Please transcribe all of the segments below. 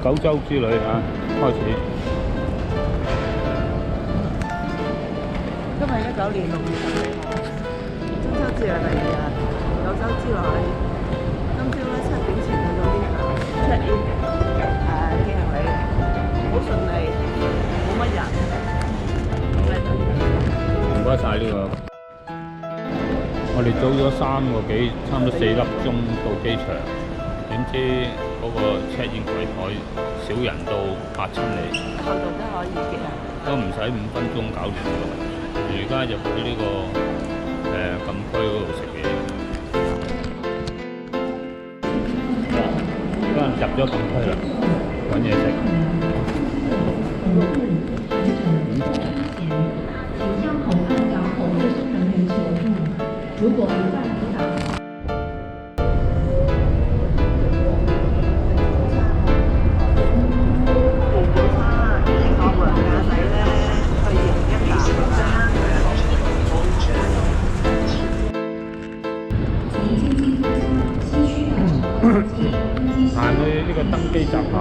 九州之旅啊，開始。今日19年6月14號，中秋節係第2日，九州之旅。今朝咧7點前去到機場 check in，寄行李，好順利，冇乜人。唔該晒呢個。我哋早咗3個幾，差唔多4粒鐘到機場，點知嗰個 check in 櫃台少人到嚇親你。後續都可以嘅。都唔使5分鐘搞掂㗎。而家就去呢個禁區嗰度食嘢。而家入咗禁區啦，揾嘢食。請向口岸港口卫生人员求助。如果不在抵港。行去呢個登機閘口。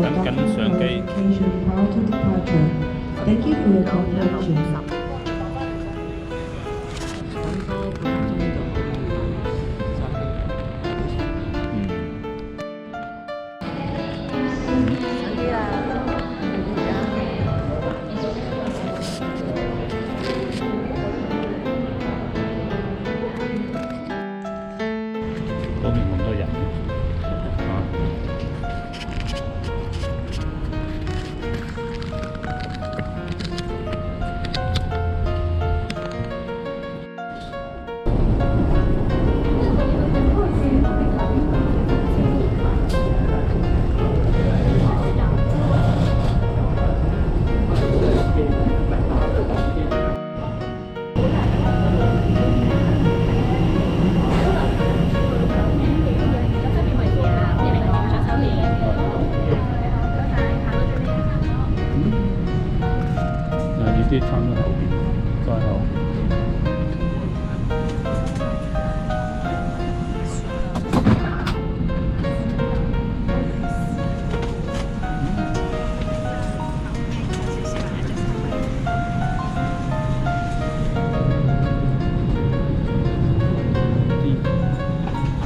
等緊上機。嗰邊咁多人啊！啲餐喺後邊，再後。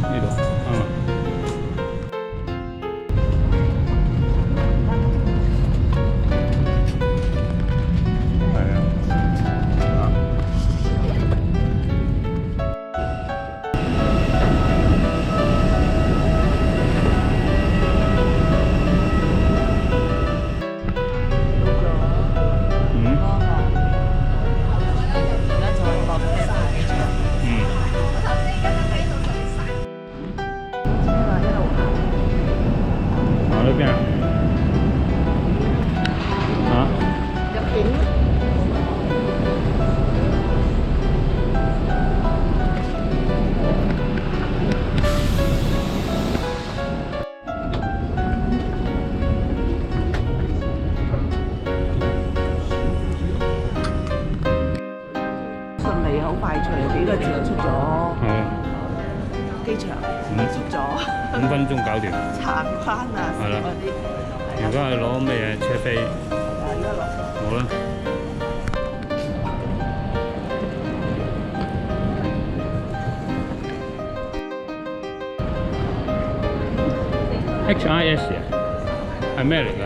呢度啱啦。行呢邊啊？啊？入境。順利好快脆，幾個字就出咗機場，出咗5分鐘搞掂。查關啊，係啦嗰啲。而家係攞咩嘢車飛？而家落車。冇啦。HIS 啊，係咩嚟㗎？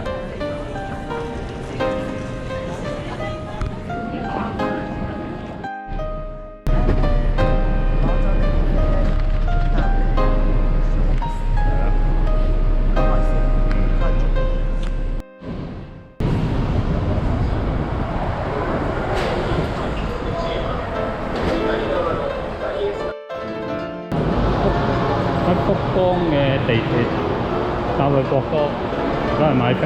喺福岡嘅地鐵搭去國歌，而家係買飛。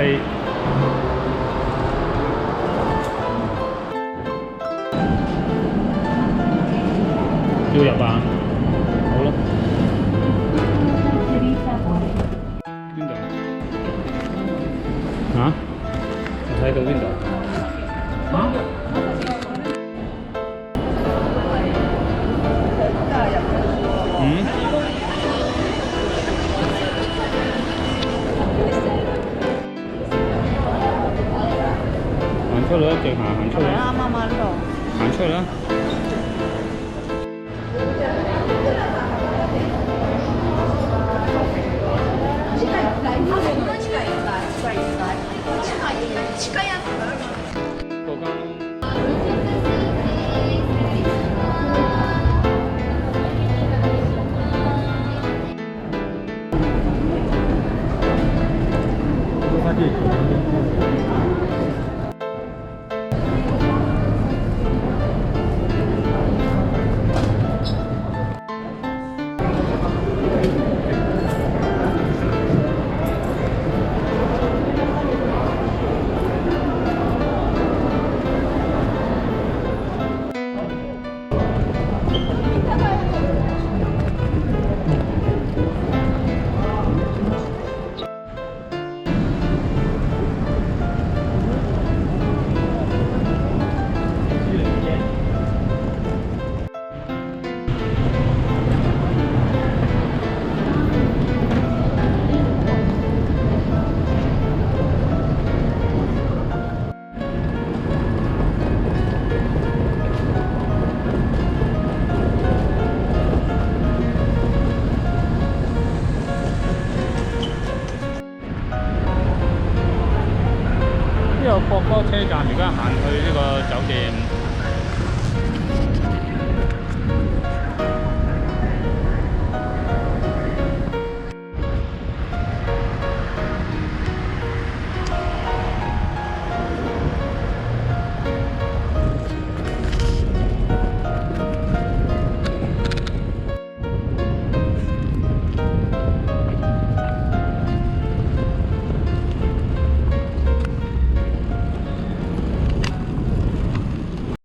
要入啊？好啦。邊度？啊？睇到邊度？啊？嗯？行出嚟啦，直行出嚟。啱啱呢度。行出嚟啦。嗰間呢個國歌車站，而家行去呢個酒店。